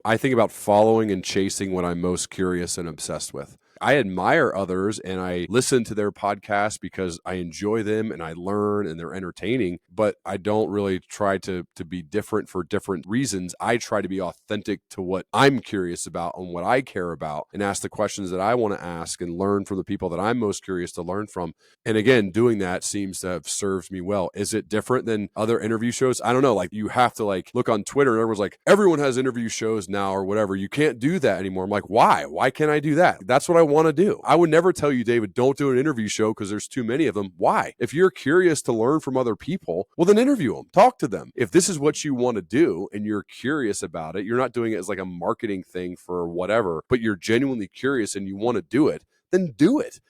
I think about following and chasing what I'm most curious and obsessed with. I admire others and I listen to their podcasts because I enjoy them and I learn and they're entertaining, but I don't really try to be different for different reasons. I try to be authentic to what I'm curious about and what I care about and ask the questions that I want to ask and learn from the people that I'm most curious to learn from. And again, doing that seems to have served me well. Is it different than other interview shows? I don't know. Like you have to like look on Twitter and everyone's like, everyone has interview shows now or whatever. You can't do that anymore. I'm like, why? Why can't I do that? That's what I want to do. I would never tell you, David, don't do an interview show because there's too many of them. Why? If you're curious to learn from other people, well, then interview them, talk to them. If this is what you want to do and you're curious about it, you're not doing it as like a marketing thing for whatever, but you're genuinely curious and you want to do it, then do it.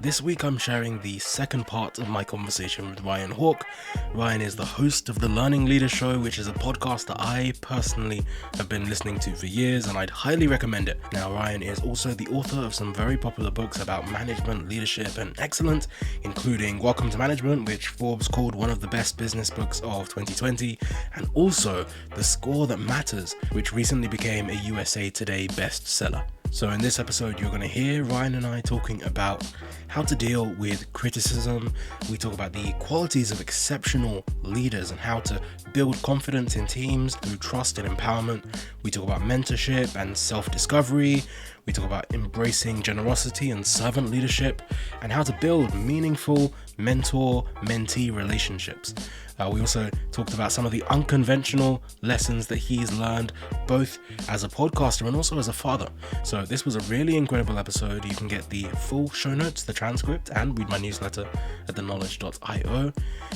This week I'm sharing the second part of my conversation with Ryan Hawk. Ryan is the host of the Learning Leader Show, which is a podcast that I personally have been listening to for years and I'd highly recommend it. Now, Ryan is also the author of some very popular books about management, leadership and excellence, including Welcome to Management, which Forbes called one of the best business books of 2020, and also The Score That Matters, which recently became a USA Today bestseller. So in this episode, you're going to hear Ryan and I talking about how to deal with criticism. We talk about the qualities of exceptional leaders and how to build confidence in teams through trust and empowerment. We talk about mentorship and self-discovery. We talk about embracing generosity and servant leadership and how to build meaningful mentor-mentee relationships. We also talked about some of the unconventional lessons that he's learned both as a podcaster and also as a father. So this was a really incredible episode. You can get the full show notes, the transcript, and read my newsletter at theknowledge.io.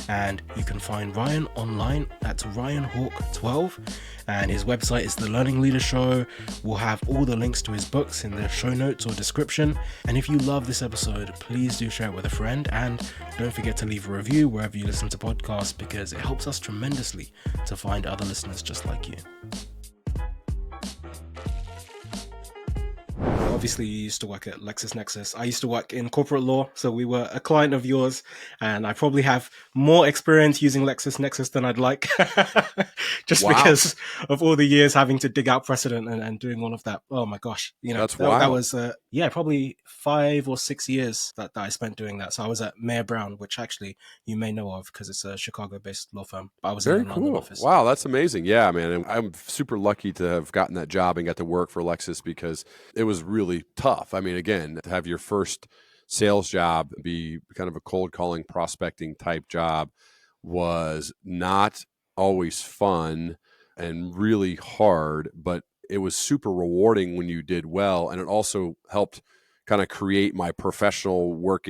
And you can find Ryan online at RyanHawk12. And his website is The Learning Leader Show. We'll have all the links to his books in the show notes or description. And if you love this episode, please do share it with a friend. And don't forget to leave a review wherever you listen to podcasts, because it helps us tremendously to find other listeners just like you. Obviously, you used to work at LexisNexis. I used to work in corporate law, so we were a client of yours, and I probably have more experience using LexisNexis than I'd like, just because of all the years having to dig out precedent and doing all of that. Oh my gosh, That's that was probably 5 or 6 years that I spent doing that. So I was at Mayer Brown, which actually you may know of because it's a Chicago-based law firm. But I was in the London office. Wow, that's amazing. Yeah, man, and I'm super lucky to have gotten that job and got to work for Lexis because it was really tough. I mean, again, to have your first sales job be kind of a cold calling, prospecting type job was not always fun and really hard, but it was super rewarding when you did well. And it also helped kind of create my professional work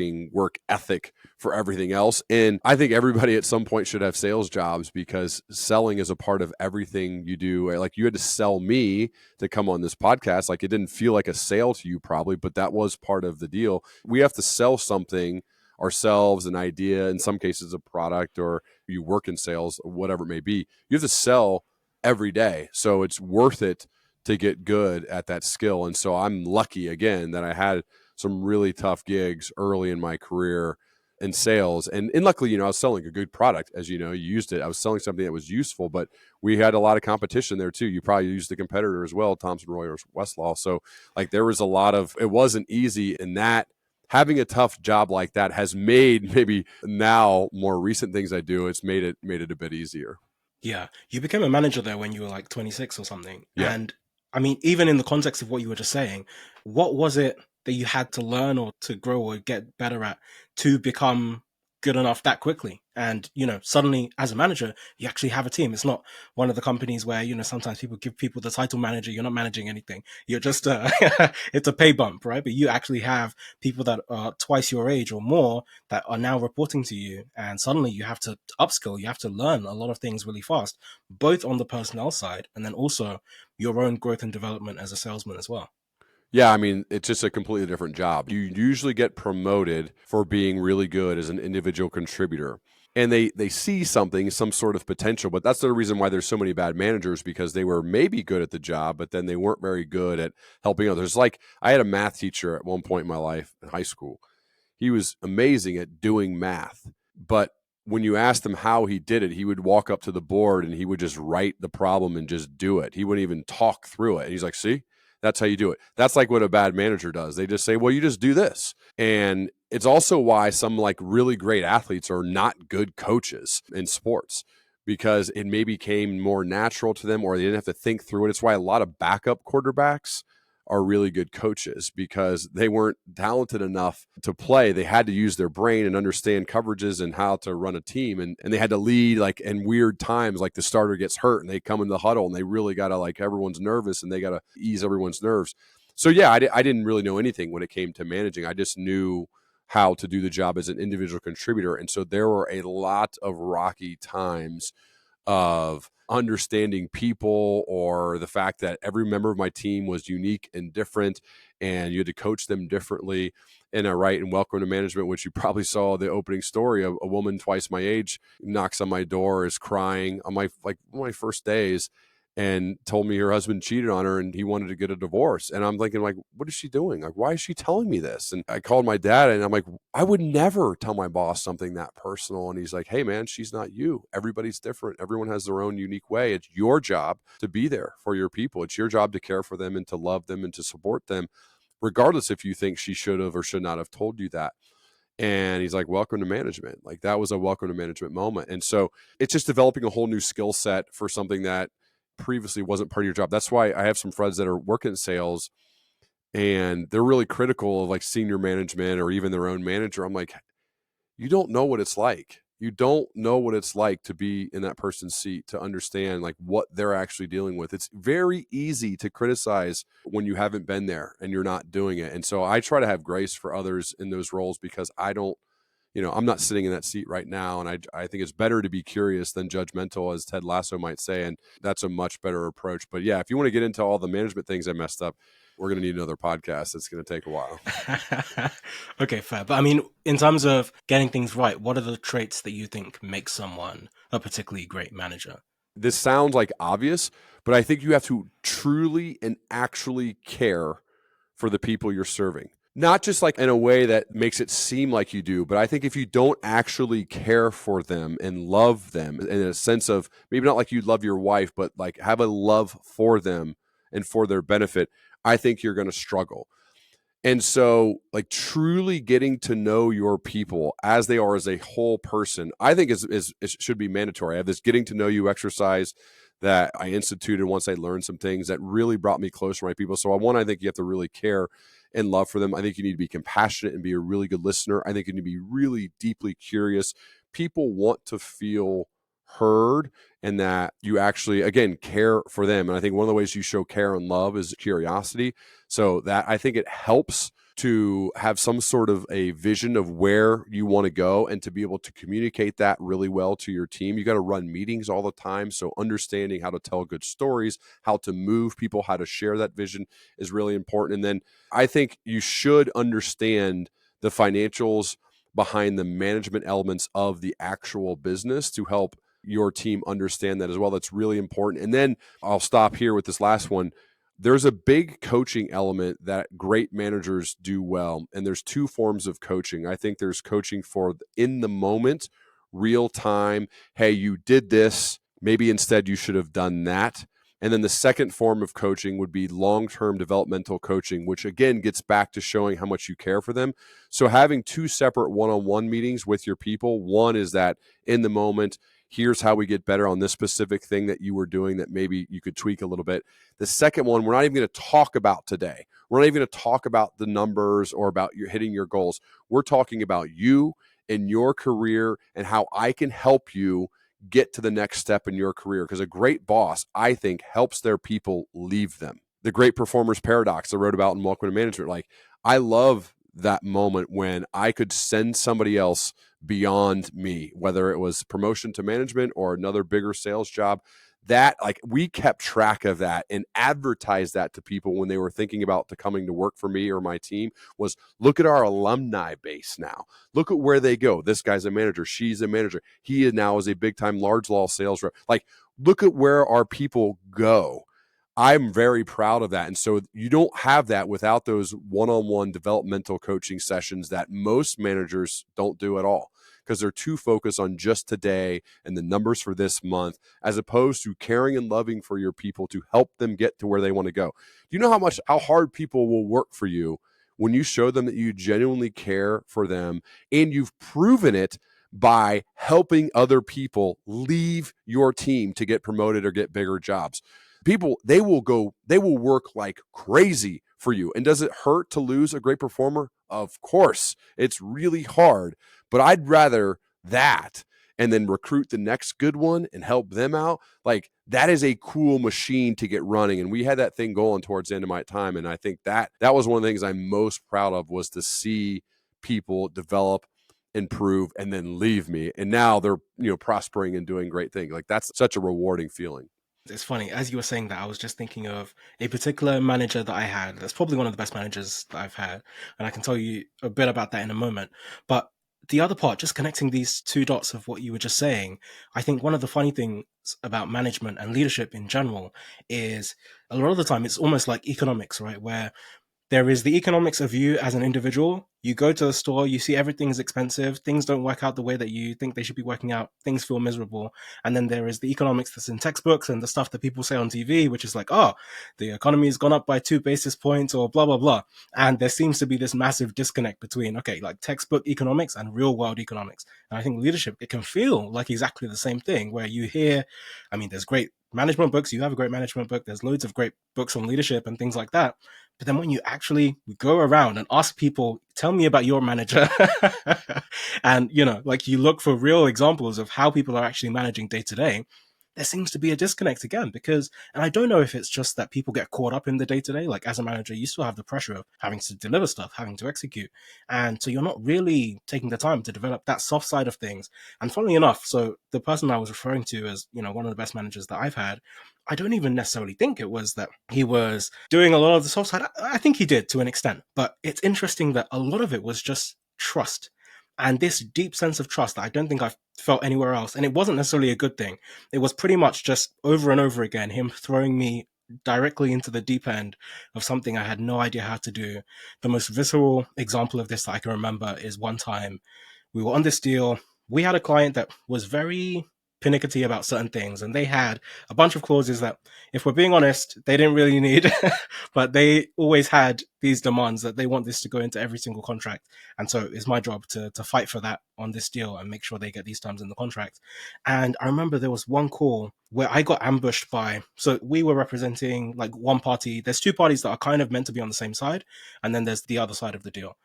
ethic for everything else. And I think everybody at some point should have sales jobs because selling is a part of everything you do. Like you had to sell me to come on this podcast. Like it didn't feel like a sale to you probably, but that was part of the deal. We have to sell something ourselves, an idea, in some cases a product, or you work in sales, whatever it may be. You have to sell every day. So it's worth it to get good at that skill. And so I'm lucky again that I had some really tough gigs early in my career in sales. And luckily, I was selling a good product. As you used it. I was selling something that was useful, but we had a lot of competition there too. You probably used the competitor as well, Thomson Reuters, Westlaw. So like there was a lot of, it wasn't easy, in that having a tough job like that has made, maybe now more recent things I do, it's made it a bit easier. Yeah. You became a manager there when you were like 26 or something. Yeah. And I mean, even in the context of what you were just saying, what was it that you had to learn or to grow or get better at to become good enough that quickly? And, suddenly as a manager, you actually have a team. It's not one of the companies where, sometimes people give people the title manager. You're not managing anything. You're just, it's a pay bump, right? But you actually have people that are twice your age or more that are now reporting to you. And suddenly you have to upskill. You have to learn a lot of things really fast, both on the personnel side and then also your own growth and development as a salesman as well. Yeah, I mean, it's just a completely different job. You usually get promoted for being really good as an individual contributor. And they see something, some sort of potential, but that's the reason why there's so many bad managers, because they were maybe good at the job, but then they weren't very good at helping others. Like I had a math teacher at one point in my life in high school. He was amazing at doing math, but when you asked him how he did it, he would walk up to the board and he would just write the problem and just do it. He wouldn't even talk through it. And he's like, see, that's how you do it. That's like what a bad manager does. They just say, well, you just do this. And it's also why some like really great athletes are not good coaches in sports, because it maybe came more natural to them or they didn't have to think through it. It's why a lot of backup quarterbacks are really good coaches, because they weren't talented enough to play. They had to use their brain and understand coverages and how to run a team. And they had to lead like in weird times, like the starter gets hurt and they come in the huddle and they really got to like, everyone's nervous and they got to ease everyone's nerves. So yeah, I didn't really know anything when it came to managing. I just knew how to do the job as an individual contributor. And so there were a lot of rocky times of understanding people, or the fact that every member of my team was unique and different and you had to coach them differently. And I write in Welcome to Management, which you probably saw the opening story, a woman twice my age knocks on my door, is crying on my one of my first days, and told me her husband cheated on her and he wanted to get a divorce. And I'm thinking, like, what is she doing? Like, why is she telling me this? And I called my dad and I'm like, I would never tell my boss something that personal. And he's like, hey man, she's not you. Everybody's different. Everyone has their own unique way. It's your job to be there for your people. It's your job to care for them and to love them and to support them, regardless if you think she should have or should not have told you that. And he's like, welcome to management. Like, that was a welcome to management moment. And so it's just developing a whole new skill set for something that previously wasn't part of your job. That's why I have some friends that are working in sales and they're really critical of like senior management or even their own manager. I'm like, you don't know what it's like. You don't know what it's like to be in that person's seat, to understand like what they're actually dealing with. It's very easy to criticize when you haven't been there and you're not doing it. And so I try to have grace for others in those roles, because I don't, I'm not sitting in that seat right now. And I think it's better to be curious than judgmental, as Ted Lasso might say. And that's a much better approach. But yeah, if you want to get into all the management things I messed up, we're going to need another podcast. It's going to take a while. Okay, fair. But I mean, in terms of getting things right, what are the traits that you think make someone a particularly great manager? This sounds like obvious, but I think you have to truly and actually care for the people you're serving. Not just like in a way that makes it seem like you do, but I think if you don't actually care for them and love them in a sense of, maybe not like you love your wife, but like have a love for them and for their benefit, I think you're going to struggle. And so, like, truly getting to know your people as they are as a whole person, I think is should be mandatory. I have this getting to know you exercise that I instituted once I learned some things that really brought me closer to my people. So I think you have to really care and love for them. I think you need to be compassionate and be a really good listener. I think you need to be really deeply curious. People want to feel heard, and that you actually, again, care for them. And I think one of the ways you show care and love is curiosity. So that, I think it helps to have some sort of a vision of where you want to go and to be able to communicate that really well to your team. You got to run meetings all the time. So understanding how to tell good stories, how to move people, how to share that vision is really important. And then I think you should understand the financials behind the management elements of the actual business to help your team understand that as well. That's really important. And then I'll stop here with this last one. There's a big coaching element that great managers do well. And there's two forms of coaching. I think there's coaching for in the moment, real time. Hey, you did this. Maybe instead you should have done that. And then the second form of coaching would be long-term developmental coaching, which again gets back to showing how much you care for them. So having two separate one-on-one meetings with your people, one is that in the moment, here's how we get better on this specific thing that you were doing that maybe you could tweak a little bit. The second one, we're not even going to talk about today. We're not even going to talk about the numbers or about your hitting your goals. We're talking about you and your career and how I can help you get to the next step in your career. Because a great boss, I think, helps their people leave them. The great performers paradox I wrote about in Welcome to Management. Like, I love that moment when I could send somebody else beyond me, whether it was promotion to management or another bigger sales job. That, like, we kept track of that and advertised that to people when they were thinking about coming to work for me or my team, was look at our alumni base now. Look at where they go. This guy's a manager. She's a manager. He now is a big time large law sales rep. Like, look at where our people go. I'm very proud of that. And so you don't have that without those one-on-one developmental coaching sessions that most managers don't do at all. because they're too focused on just today and the numbers for this month, as opposed to caring and loving for your people to help them get to where they want to go. Do you know how hard people will work for you when you show them that you genuinely care for them, and you've proven it by helping other people leave your team to get promoted or get bigger jobs? People, they will work like crazy for you. And does it hurt to lose a great performer? Of course. It's really hard, but I'd rather that and then recruit the next good one and help them out. Like, that is a cool machine to get running. And we had that thing going towards the end of my time. And I think that was one of the things I'm most proud of, was to see people develop, improve, and then leave me. And now they're, prospering and doing great things. Like, that's such a rewarding feeling. It's funny, as you were saying that, I was just thinking of a particular manager that I had. That's probably one of the best managers that I've had. And I can tell you a bit about that in a moment. But the other part, just connecting these two dots of what you were just saying, I think one of the funny things about management and leadership in general is a lot of the time it's almost like economics, right? Where there is the economics of you as an individual. You go to the store, you see everything is expensive, things don't work out the way that you think they should be working out, things feel miserable. And then there is the economics that's in textbooks and the stuff that people say on TV, which is like, oh, the economy has gone up by 2 basis points or blah, blah, blah. And there seems to be this massive disconnect between, okay, like textbook economics and real world economics. And I think leadership, it can feel like exactly the same thing, where you hear, I mean, there's great management books, you have a great management book, there's loads of great books on leadership and things like that. But then when you actually go around and ask people, tell me about your manager, and, like, you look for real examples of how people are actually managing day to day, there seems to be a disconnect again, because, and I don't know if it's just that people get caught up in the day to day. Like, as a manager, you still have the pressure of having to deliver stuff, having to execute. And so you're not really taking the time to develop that soft side of things. And funnily enough, so the person I was referring to as, one of the best managers that I've had, I don't even necessarily think it was that he was doing a lot of the soft side. I think he did to an extent, but it's interesting that a lot of it was just trust. And this deep sense of trust that I don't think I've felt anywhere else. And it wasn't necessarily a good thing. It was pretty much just over and over again, him throwing me directly into the deep end of something I had no idea how to do. The most visceral example of this that I can remember is one time we were on this deal. We had a client that was very pernickety about certain things, and they had a bunch of clauses that, if we're being honest, they didn't really need, but they always had these demands that they want this to go into every single contract. And so it's my job to fight for that on this deal and make sure they get these terms in the contract. And I remember there was one call where I got ambushed by, so we were representing like one party. There's two parties that are kind of meant to be on the same side, and then there's the other side of the deal.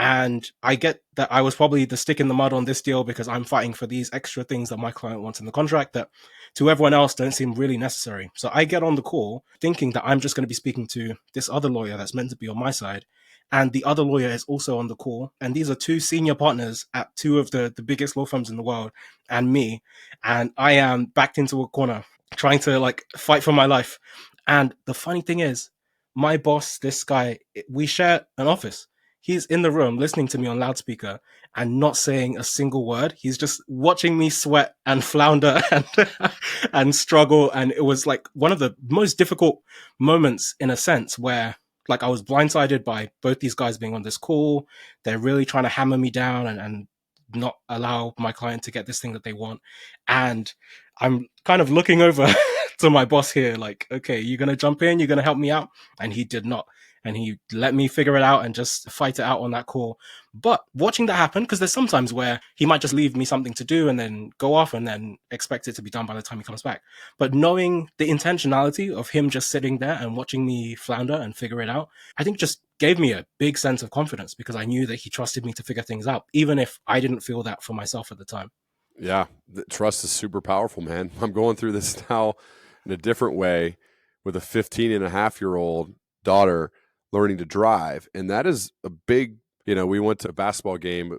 And I get that I was probably the stick in the mud on this deal because I'm fighting for these extra things that my client wants in the contract that to everyone else don't seem really necessary. So I get on the call thinking that I'm just going to be speaking to this other lawyer that's meant to be on my side. And the other lawyer is also on the call. And these are two senior partners at two of the biggest law firms in the world, and me. And I am backed into a corner trying to like fight for my life. And the funny thing is, my boss, this guy, we share an office. He's in the room listening to me on loudspeaker and not saying a single word. He's just watching me sweat and flounder and struggle. And it was like one of the most difficult moments, in a sense, where like I was blindsided by both these guys being on this call. They're really trying to hammer me down and not allow my client to get this thing that they want. And I'm kind of looking over to my boss here, like, okay, you're going to jump in, you're going to help me out. And he did not. And he let me figure it out and just fight it out on that call. But watching that happen, because there's sometimes where he might just leave me something to do and then go off and then expect it to be done by the time he comes back. But knowing the intentionality of him just sitting there and watching me flounder and figure it out, I think just gave me a big sense of confidence, because I knew that he trusted me to figure things out, even if I didn't feel that for myself at the time. Yeah, the trust is super powerful, man. I'm going through this now in a different way with a 15-and-a-half-year-old daughter learning to drive. And that is a big, we went to a basketball game.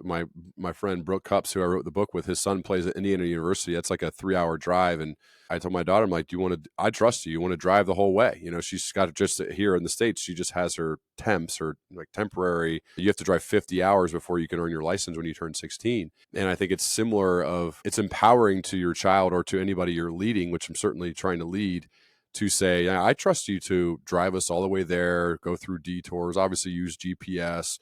My friend Brooke Cups, who I wrote the book with, his son plays at Indiana University. That's like a 3-hour drive. And I told my daughter, I'm like, I trust you. You want to drive the whole way. She's got just here in the States, she just has her temps or like temporary. You have to drive 50 hours before you can earn your license when you turn 16. And I think it's similar it's empowering to your child or to anybody you're leading, which I'm certainly trying to lead, to say, I trust you to drive us all the way there, go through detours, obviously use GPS,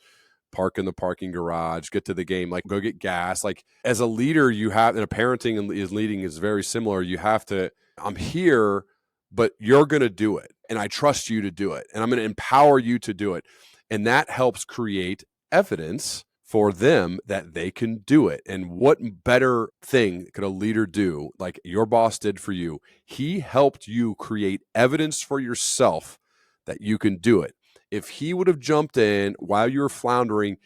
park in the parking garage, get to the game, like go get gas. Like as a leader, you have, and a parenting and is leading is very similar. You have to, I'm here, but you're going to do it. And I trust you to do it. And I'm going to empower you to do it. And that helps create evidence for them that they can do it. And what better thing could a leader do, like your boss did for you? He helped you create evidence for yourself that you can do it. If he would have jumped in while you were floundering,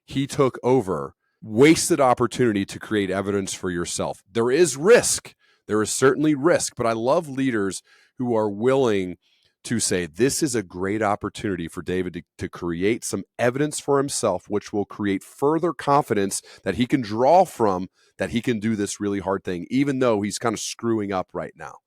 he took over, wasted opportunity to create evidence for yourself. There is risk. There is certainly risk, but I love leaders who are willing to say, this is a great opportunity for David to create some evidence for himself, which will create further confidence that he can draw from, that he can do this really hard thing, even though he's kind of screwing up right now,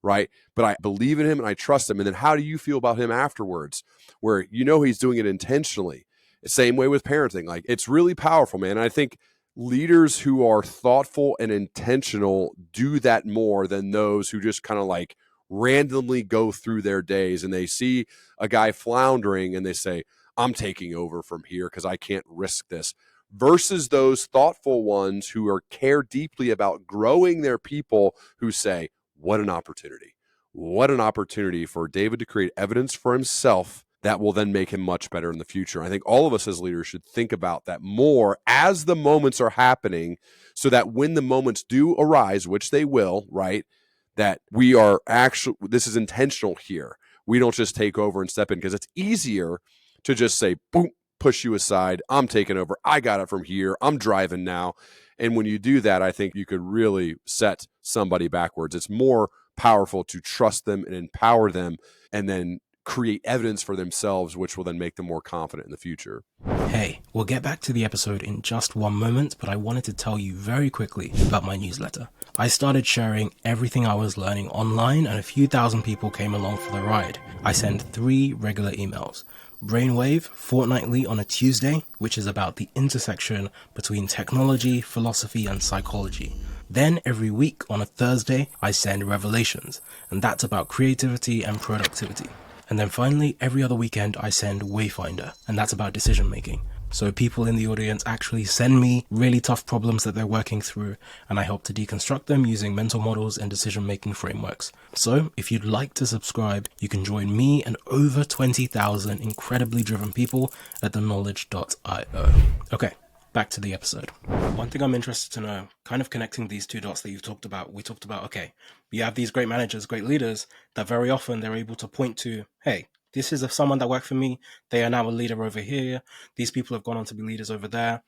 right? But I believe in him and I trust him. And then how do you feel about him afterwards, where you know he's doing it intentionally? Same way with parenting. Like, it's really powerful, man. And I think leaders who are thoughtful and intentional do that more than those who just kind of like randomly go through their days and they see a guy floundering and they say, I'm taking over from here because I can't risk this, versus those thoughtful ones who are care deeply about growing their people, who say, what an opportunity. What an opportunity for David to create evidence for himself that will then make him much better in the future. I think all of us as leaders should think about that more as the moments are happening, so that when the moments do arise, which they will, right, that we are actually, this is intentional here. We don't just take over and step in, because it's easier to just say, boom, push you aside. I'm taking over. I got it from here. I'm driving now. And when you do that, I think you could really set somebody backwards. It's more powerful to trust them and empower them, and then create evidence for themselves, which will then make them more confident in the future. Hey, we'll get back to the episode in just one moment, but I wanted to tell you very quickly about my newsletter. I started sharing everything I was learning online, and a few thousand people came along for the ride. I send 3 regular emails. Brainwave, fortnightly on a Tuesday, which is about the intersection between technology, philosophy, and psychology. Then every week on a Thursday, I send Revelations, and that's about creativity and productivity. And then finally, every other weekend, I send Wayfinder, and that's about decision making. So people in the audience actually send me really tough problems that they're working through, and I help to deconstruct them using mental models and decision-making frameworks. So if you'd like to subscribe, you can join me and over 20,000 incredibly driven people at theknowledge.io. Okay, back to the episode. One thing I'm interested to know, kind of connecting these 2 dots that you've talked about, we talked about, okay, you have these great managers, great leaders, that very often they're able to point to, hey, this is someone that worked for me. They are now a leader over here. These people have gone on to be leaders over there.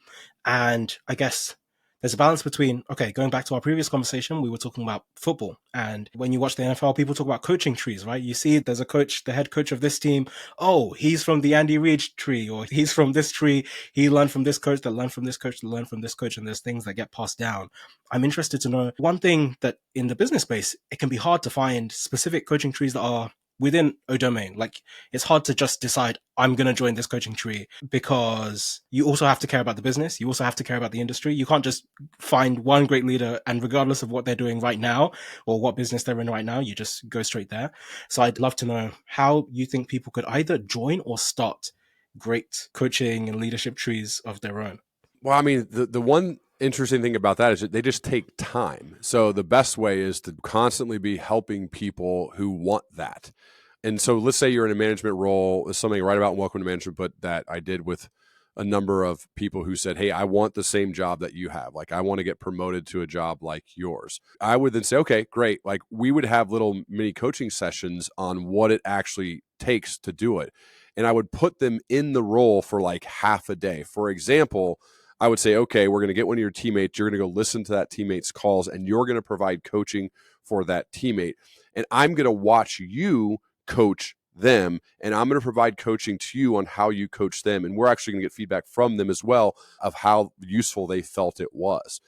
And I guess there's a balance between, okay, going back to our previous conversation, we were talking about football. And when you watch the NFL, people talk about coaching trees, right? You see there's a coach, the head coach of this team. Oh, he's from the Andy Reid tree, or he's from this tree. He learned from this coach, that learned from this coach, that learned from this coach. And there's things that get passed down. I'm interested to know one thing, that in the business space, it can be hard to find specific coaching trees that are within a domain. Like, it's hard to just decide, I'm going to join this coaching tree, because you also have to care about the business. You also have to care about the industry. You can't just find one great leader and regardless of what they're doing right now or what business they're in right now, you just go straight there. So I'd love to know how you think people could either join or start great coaching and leadership trees of their own. Well, I mean, the one interesting thing about that is that they just take time. So the best way is to constantly be helping people who want that. And so let's say you're in a management role. There's something right about Welcome to Management, but that I did with a number of people who said, hey, I want the same job that you have. Like, I want to get promoted to a job like yours. I would then say, okay, great. Like, we would have little mini coaching sessions on what it actually takes to do it. And I would put them in the role for like half a day. For example, I would say, okay, we're going to get one of your teammates. You're going to go listen to that teammate's calls, and you're going to provide coaching for that teammate. And I'm going to watch you coach them, and I'm going to provide coaching to you on how you coach them. And we're actually going to get feedback from them as well of how useful they felt it was.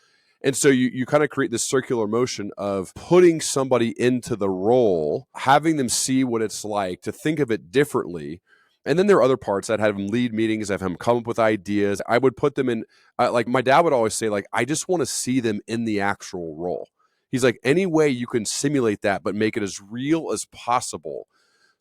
And so you kind of create this circular motion of putting somebody into the role, having them see what it's like to think of it differently. And then there are other parts. I'd have them lead meetings. I'd have them come up with ideas. I would put them in, like my dad would always say, like, I just want to see them in the actual role. He's like, any way you can simulate that, but make it as real as possible,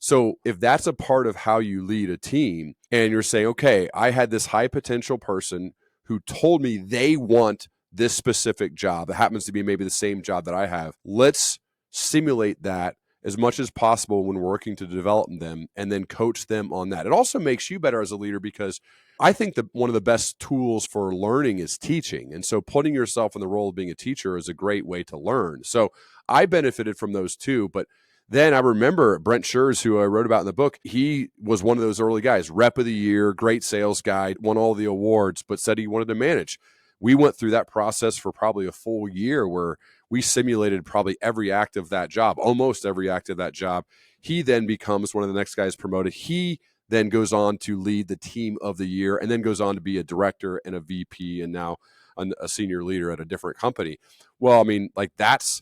So if that's a part of how you lead a team and you're saying, okay, I had this high potential person who told me they want this specific job that happens to be maybe the same job that I have. Let's simulate that as much as possible when working to develop them and then coach them on that. It also makes you better as a leader because I think that one of the best tools for learning is teaching. And so putting yourself in the role of being a teacher is a great way to learn. So I benefited from those too. But then I remember Brent Schurz, who I wrote about in the book, he was one of those early guys, rep of the year, great sales guy, won all the awards, but said he wanted to manage. We went through that process for probably a full year where we simulated probably every act of that job, almost every act of that job. He then becomes one of the next guys promoted. He then goes on to lead the team of the year and then goes on to be a director and a VP and now a senior leader at a different company. Well, I mean, like that's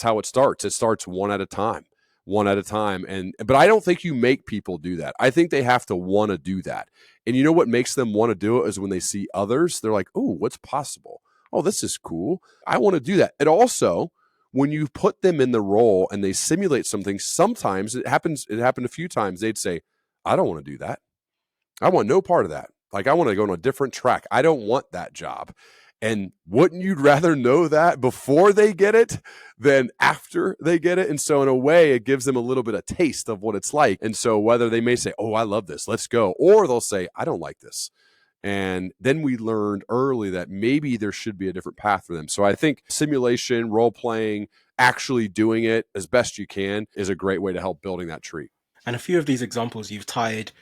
how it starts. It starts one at a time. One at a time. But I don't think you make people do that. I think they have to want to do that. And you know what makes them want to do it is when they see others, they're like, oh, what's possible? Oh, this is cool. I want to do that. And also, when you put them in the role and they simulate something, sometimes it happened a few times, they'd say, I don't want to do that. I want no part of that. Like, I want to go on a different track. I don't want that job. And wouldn't you rather know that before they get it than after they get it? And so in a way, it gives them a little bit of taste of what it's like. And so whether they may say, oh, I love this, let's go, or they'll say, I don't like this. And then we learned early that maybe there should be a different path for them. So I think simulation, role playing, actually doing it as best you can is a great way to help building that tree. And a few of these examples, you've tied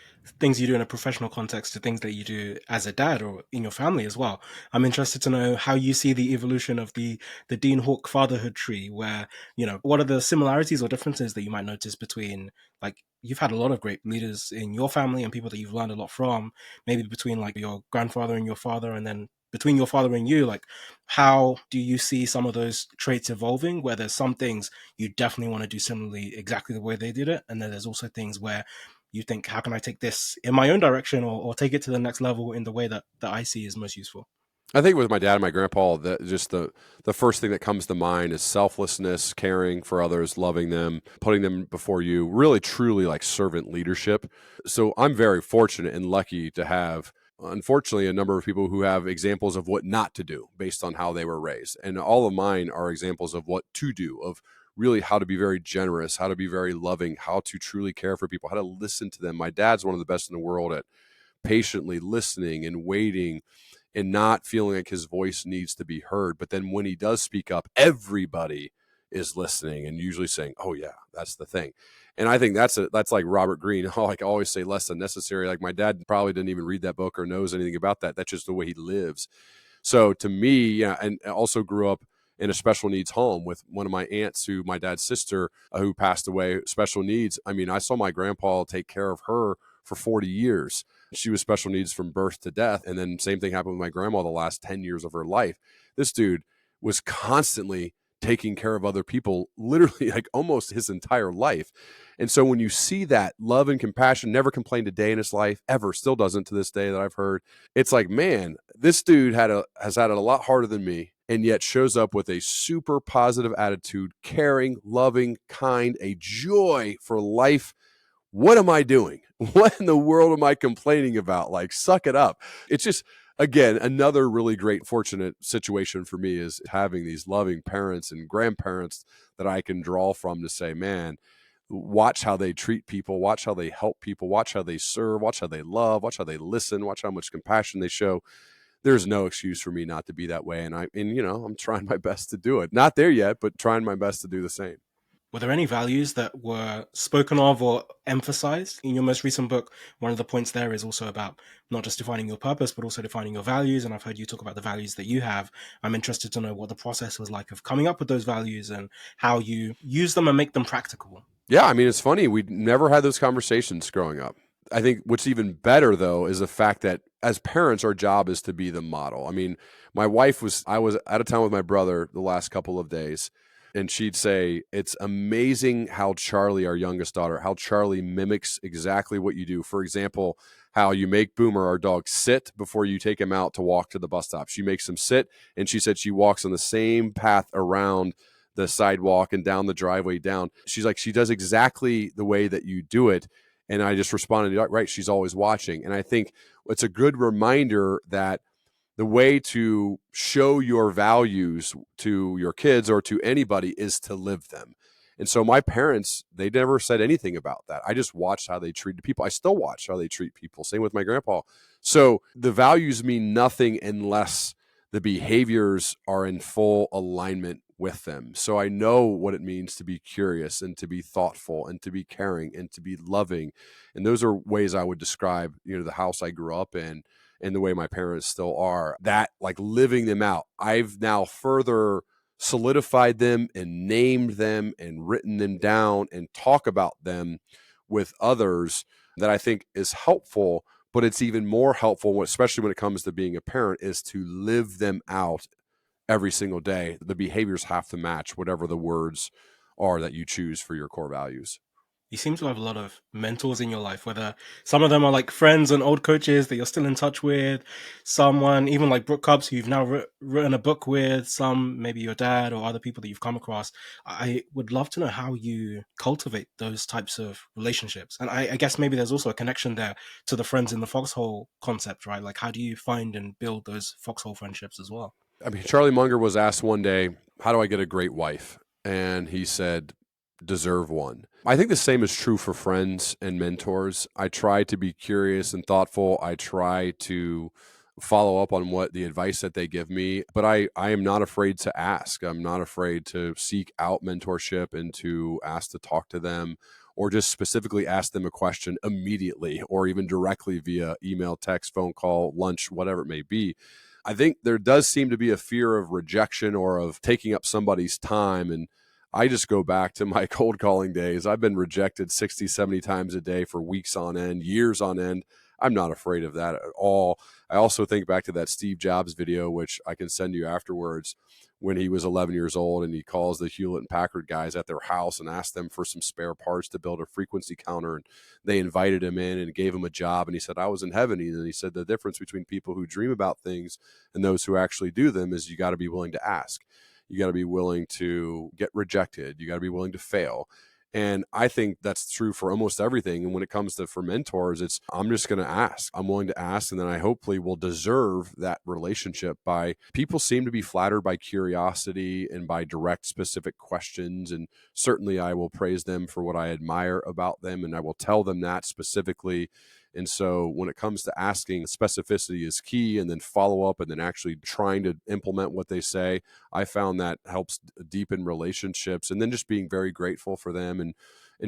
things you do in a professional context to things that you do as a dad or in your family as well. I'm interested to know how you see the evolution of the Dean Hawk fatherhood tree, where, what are the similarities or differences that you might notice between, like, you've had a lot of great leaders in your family and people that you've learned a lot from, maybe between like your grandfather and your father, and then between your father and you, like, how do you see some of those traits evolving, where there's some things you definitely want to do similarly exactly the way they did it, and then there's also things where you think, how can I take this in my own direction, or take it to the next level in the way that I see is most useful? I think with my dad and my grandpa, the first thing that comes to mind is selflessness, caring for others, loving them, putting them before you, really truly like servant leadership. So I'm very fortunate and lucky to have, unfortunately, a number of people who have examples of what not to do based on how they were raised. And all of mine are examples of what to do, of really how to be very generous, how to be very loving, how to truly care for people, how to listen to them. My dad's one of the best in the world at patiently listening and waiting and not feeling like his voice needs to be heard. But then when he does speak up, everybody is listening and usually saying, oh yeah, that's the thing. And I think that's like Robert Greene. I like always say less than necessary. Like my dad probably didn't even read that book or knows anything about that. That's just the way he lives. So to me, yeah, and I also grew up in a special needs home with one of my aunts who my dad's sister who passed away, special needs. I mean, I saw my grandpa take care of her for 40 years. She was special needs from birth to death. And then same thing happened with my grandma the last 10 years of her life. This dude was constantly taking care of other people, literally like almost his entire life. And so when you see that love and compassion, never complained a day in his life, ever, still doesn't to this day that I've heard, it's like, man, this dude has had it a lot harder than me, and yet shows up with a super positive attitude, caring, loving, kind, a joy for life. What am I doing? What in the world am I complaining about? Like, suck it up. It's just, again, another really great, fortunate situation for me is having these loving parents and grandparents that I can draw from to say, man, watch how they treat people, watch how they help people, watch how they serve, watch how they love, watch how they listen, watch how much compassion they show. There's no excuse for me not to be that way. And I'm trying my best to do it. Not there yet, but trying my best to do the same. Were there any values that were spoken of or emphasized in your most recent book? One of the points there is also about not just defining your purpose, but also defining your values. And I've heard you talk about the values that you have. I'm interested to know what the process was like of coming up with those values and how you use them and make them practical. Yeah, I mean, it's funny. We never had those conversations growing up. I think what's even better, though, is the fact that as parents, our job is to be the model. I mean, I was out of town with my brother the last couple of days, and she'd say, it's amazing how Charlie, our youngest daughter, how Charlie mimics exactly what you do. For example, how you make Boomer, our dog, sit before you take him out to walk to the bus stop. She makes him sit, and she said she walks on the same path around the sidewalk and down the driveway down. She's like, she does exactly the way that you do it. And I just responded, right, she's always watching. And I think it's a good reminder that the way to show your values to your kids or to anybody is to live them. And so my parents, they never said anything about that. I just watched how they treated people. I still watch how they treat people. Same with my grandpa. So the values mean nothing unless the behaviors are in full alignment with them. So I know what it means to be curious and to be thoughtful and to be caring and to be loving. And those are ways I would describe, the house I grew up in and the way my parents still are, that like living them out. I've now further solidified them and named them and written them down and talk about them with others that I think is helpful. But it's even more helpful, especially when it comes to being a parent, is to live them out every single day. The behaviors have to match whatever the words are that you choose for your core values. You seem to have a lot of mentors in your life, whether some of them are like friends and old coaches that you're still in touch with, someone, even like Brooke Cubs, who you've now written a book with, some maybe your dad or other people that you've come across. I would love to know how you cultivate those types of relationships. And I guess maybe there's also a connection there to the friends in the foxhole concept, right? Like, how do you find and build those foxhole friendships as well? I mean, Charlie Munger was asked one day, how do I get a great wife? And he said, deserve one. I think the same is true for friends and mentors. I try to be curious and thoughtful. I try to follow up on what the advice that they give me, but I am not afraid to ask. I'm not afraid to seek out mentorship and to ask to talk to them or just specifically ask them a question immediately or even directly via email, text, phone call, lunch, whatever it may be. I think there does seem to be a fear of rejection or of taking up somebody's time. And I just go back to my cold calling days. I've been rejected 60, 70 times a day for weeks on end, years on end. I'm not afraid of that at all. I also think back to that Steve Jobs video, which I can send you afterwards, when he was 11 years old and he calls the Hewlett and Packard guys at their house and asked them for some spare parts to build a frequency counter. And they invited him in and gave him a job. And he said, I was in heaven. And he said, the difference between people who dream about things and those who actually do them is you got to be willing to ask. You got to be willing to get rejected. You got to be willing to fail. And I think that's true for almost everything. And when it comes to for mentors, it's I'm just going to ask. I'm willing to ask. And then I hopefully will deserve that relationship by people seem to be flattered by curiosity and by direct, specific questions. And certainly I will praise them for what I admire about them. And I will tell them that specifically. And so when it comes to asking, specificity is key, and then follow up and then actually trying to implement what they say. I found that helps deepen relationships, and then just being very grateful for them and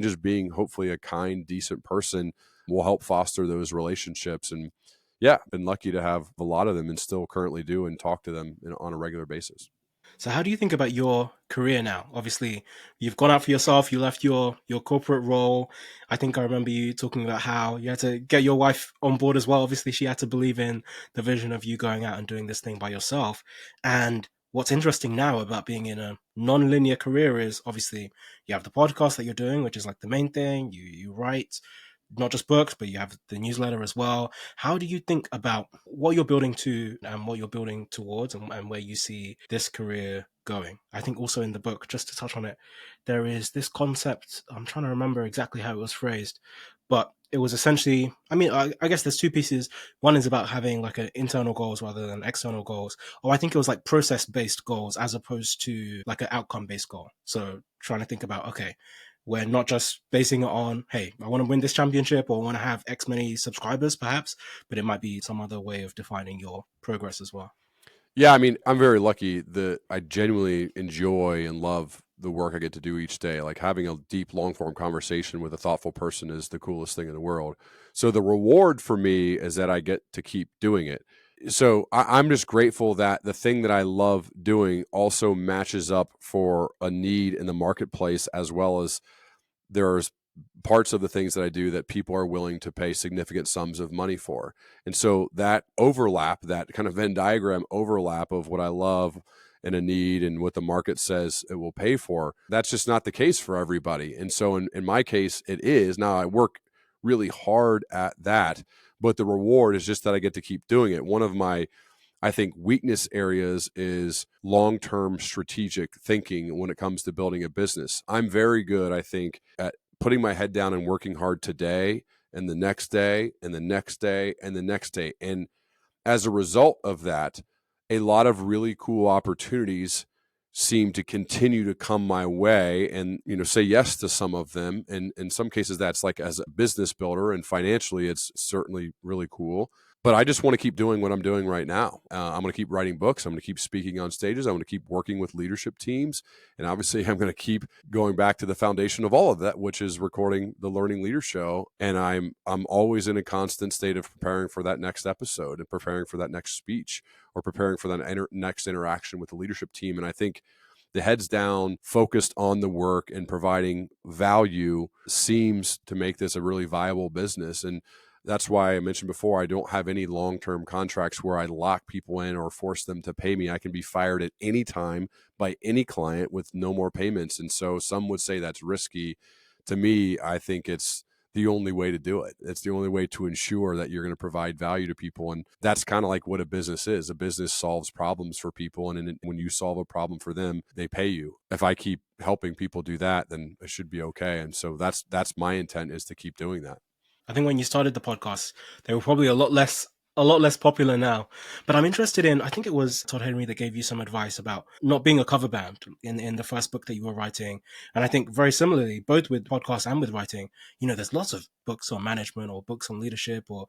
just being hopefully a kind, decent person will help foster those relationships. And yeah, been lucky to have a lot of them and still currently do and talk to them on a regular basis. So how do you think about your career now? Obviously, you've gone out for yourself, you left your corporate role. I think I remember you talking about how you had to get your wife on board as well. Obviously, she had to believe in the vision of you going out and doing this thing by yourself. And what's interesting now about being in a non-linear career is obviously you have the podcast that you're doing, which is like the main thing. You write not just books, but you have the newsletter as well. How do you think about what you're building to and what you're building towards and where you see this career going? I think also in the book, just to touch on it, there is this concept. I'm trying to remember exactly how it was phrased, but it was essentially, I guess there's two pieces. One is about having like an internal goals rather than external goals. Or I think it was like process-based goals as opposed to like an outcome-based goal. So trying to think about, okay, we're not just basing it on, hey, I want to win this championship or I want to have X many subscribers, perhaps, but it might be some other way of defining your progress as well. Yeah, I mean, I'm very lucky that I genuinely enjoy and love the work I get to do each day. Like having a deep, long form conversation with a thoughtful person is the coolest thing in the world. So the reward for me is that I get to keep doing it. So I'm just grateful that the thing that I love doing also matches up for a need in the marketplace, as well as there's parts of the things that I do that people are willing to pay significant sums of money for. And so that overlap, that kind of Venn diagram overlap of what I love and a need and what the market says it will pay for, that's just not the case for everybody. And so in my case, it is. Now I work really hard at that, but the reward is just that I get to keep doing it. One of my I think weakness areas is long-term strategic thinking when it comes to building a business. I'm very good, I think, at putting my head down and working hard today and the next day and the next day and the next day. And as a result of that, a lot of really cool opportunities seem to continue to come my way, and say yes to some of them. And in some cases that's like as a business builder, and financially it's certainly really cool. But I just want to keep doing what I'm doing right now. I'm going to keep writing books. I'm going to keep speaking on stages. I'm going to keep working with leadership teams. And obviously, I'm going to keep going back to the foundation of all of that, which is recording the Learning Leader Show. And I'm always in a constant state of preparing for that next episode and preparing for that next speech or preparing for that next interaction with the leadership team. And I think the heads down, focused on the work and providing value seems to make this a really viable business. And that's why I mentioned before, I don't have any long-term contracts where I lock people in or force them to pay me. I can be fired at any time by any client with no more payments. And so some would say that's risky. To me, I think it's the only way to do it. It's the only way to ensure that you're going to provide value to people. And that's kind of like what a business is. A business solves problems for people. And when you solve a problem for them, they pay you. If I keep helping people do that, then it should be okay. And so that's my intent, is to keep doing that. I think when you started the podcast, they were probably a lot less popular now. But I'm interested in, I think it was Todd Henry that gave you some advice about not being a cover band in the first book that you were writing. And I think very similarly, both with podcasts and with writing, there's lots of books on management or books on leadership or,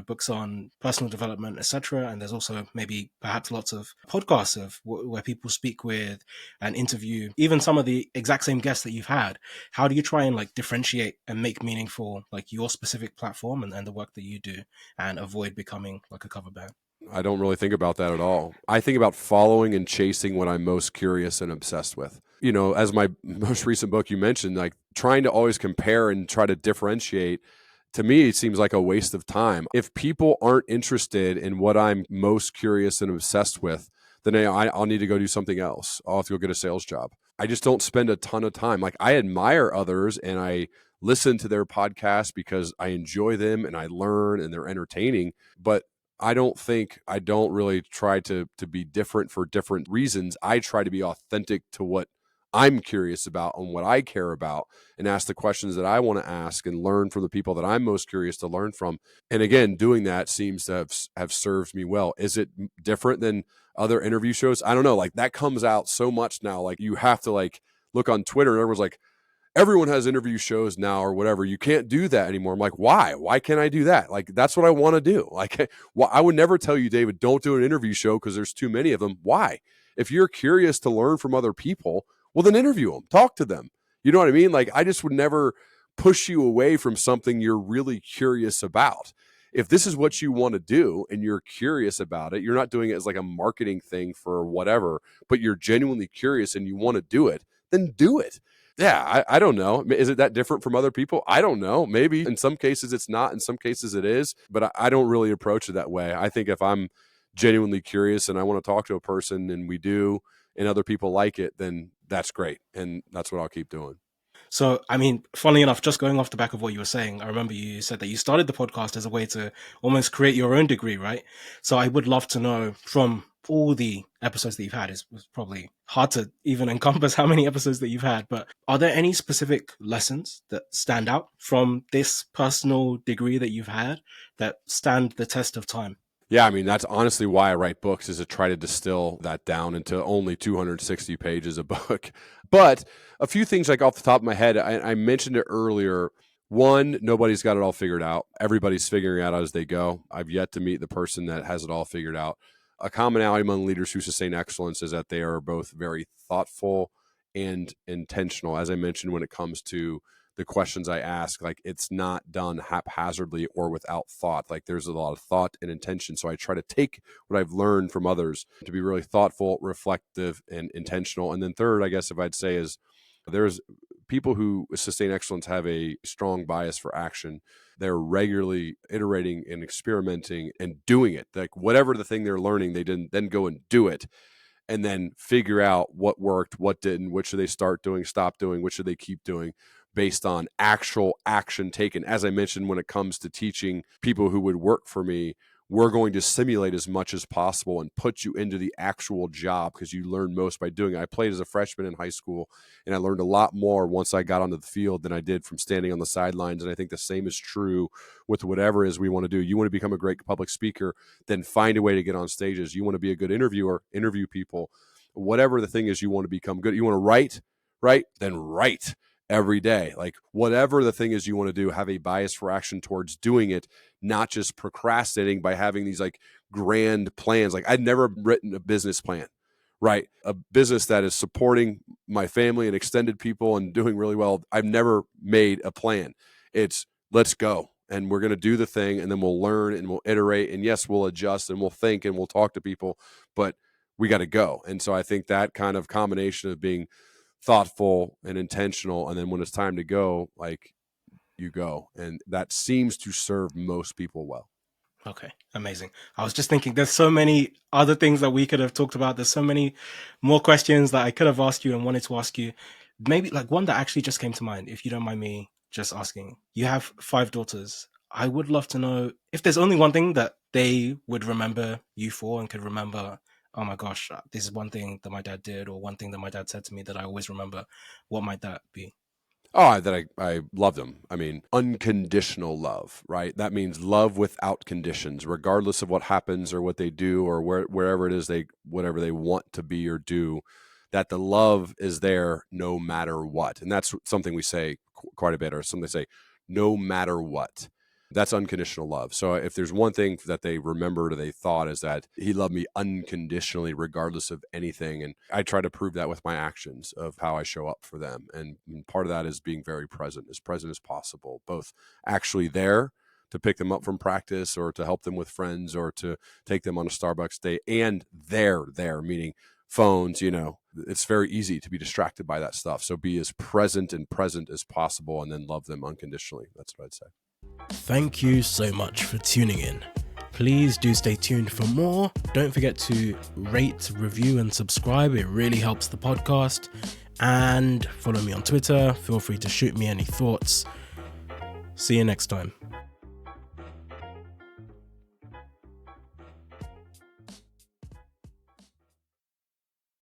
books on personal development, etc. And there's also maybe perhaps lots of podcasts of where people speak with and interview even some of the exact same guests that you've had. How do you try and like differentiate and make meaningful like your specific platform and the work that you do, and avoid becoming like a cover band? I don't really think about that at all. I think about following and chasing what I'm most curious and obsessed with. As my most recent book you mentioned, like trying to always compare and try to differentiate, to me, it seems like a waste of time. If people aren't interested in what I'm most curious and obsessed with, then I'll need to go do something else. I'll have to go get a sales job. I just don't spend a ton of time. Like, I admire others and I listen to their podcasts because I enjoy them and I learn and they're entertaining. But I don't really try to be different for different reasons. I try to be authentic to what I'm curious about and what I care about, and ask the questions that I want to ask and learn from the people that I'm most curious to learn from. And again, doing that seems to have served me well. Is it different than other interview shows? I don't know. Like, that comes out so much now. Like, you have to like look on Twitter and everyone's like, everyone has interview shows now or whatever. You can't do that anymore. I'm like, why? Why can't I do that? Like, that's what I want to do. Like, well, I would never tell you, David, don't do an interview show because there's too many of them. Why? If you're curious to learn from other people, well, then interview them, talk to them. You know what I mean? Like, I just would never push you away from something you're really curious about. If this is what you want to do and you're curious about it, you're not doing it as like a marketing thing for whatever, but you're genuinely curious and you want to do it, then do it. Yeah, I don't know. Is it that different from other people? I don't know. Maybe in some cases it's not. In some cases it is. But I don't really approach it that way. I think if I'm genuinely curious and I want to talk to a person and we do, and other people like it, then that's great. And that's what I'll keep doing. So, I mean, funnily enough, just going off the back of what you were saying, I remember you said that you started the podcast as a way to almost create your own degree, right? So I would love to know, from all the episodes that you've had, it's probably hard to even encompass how many episodes that you've had, but are there any specific lessons that stand out from this personal degree that you've had that stand the test of time? Yeah, I mean, that's honestly why I write books, is to try to distill that down into only 260 pages a book. But a few things like off the top of my head, I mentioned it earlier. One, nobody's got it all figured out. Everybody's figuring out as they go. I've yet to meet the person that has it all figured out. A commonality among leaders who sustain excellence is that they are both very thoughtful and intentional. As I mentioned, when it comes to the questions I ask, like, it's not done haphazardly or without thought. Like, there's a lot of thought and intention. So I try to take what I've learned from others to be really thoughtful, reflective, and intentional. And then third, I guess if I'd say, is there's people who sustain excellence have a strong bias for action. They're regularly iterating and experimenting and doing it. Like, whatever the thing they're learning, they didn't then go and do it, and then figure out what worked, what didn't, which should they start doing, stop doing, which should they keep doing, based on actual action taken. As I mentioned, when it comes to teaching people who would work for me, we're going to simulate as much as possible and put you into the actual job because you learn most by doing it. I played as a freshman in high school, and I learned a lot more once I got onto the field than I did from standing on the sidelines. And I think the same is true with whatever it is we want to do. You want to become a great public speaker, then find a way to get on stages. You want to be a good interviewer, interview people. Whatever the thing is you want to become good. You want to write, right? Then write every day. Like whatever the thing is you want to do, have a bias for action towards doing it, not just procrastinating by having these like grand plans. Like I'd never written a business plan, right? A business that is supporting my family and extended people and doing really well. I've never made a plan. It's let's go. And we're going to do the thing, and then we'll learn and we'll iterate. And yes, we'll adjust and we'll think and we'll talk to people, but we got to go. And so I think that kind of combination of being thoughtful and intentional, and then when it's time to go, like you go, and that seems to serve most people well. Okay, amazing. I was just thinking there's so many other things that we could have talked about. There's so many more questions that I could have asked you and wanted to ask you. Maybe like one that actually just came to mind, if you don't mind me just asking. You have 5 daughters. I would love to know if there's only one thing that they would remember you for and could remember, oh my gosh, this is one thing that my dad did, or one thing that my dad said to me that I always remember. What might that be? Oh, that I love them. I mean, unconditional love, right? That means love without conditions, regardless of what happens or what they do or wherever it is whatever they want to be or do, that the love is there no matter what. And that's something we say quite a bit, or something they say, no matter what. That's unconditional love. So if there's one thing that they remembered or they thought is that he loved me unconditionally, regardless of anything. And I try to prove that with my actions of how I show up for them. And part of that is being very present as possible, both actually there to pick them up from practice or to help them with friends or to take them on a Starbucks date, and there, meaning phones, it's very easy to be distracted by that stuff. So be as present as possible, and then love them unconditionally. That's what I'd say. Thank you so much for tuning in. Please do stay tuned for more. Don't forget to rate, review, and subscribe. It really helps the podcast. And follow me on Twitter. Feel free to shoot me any thoughts. See you next time.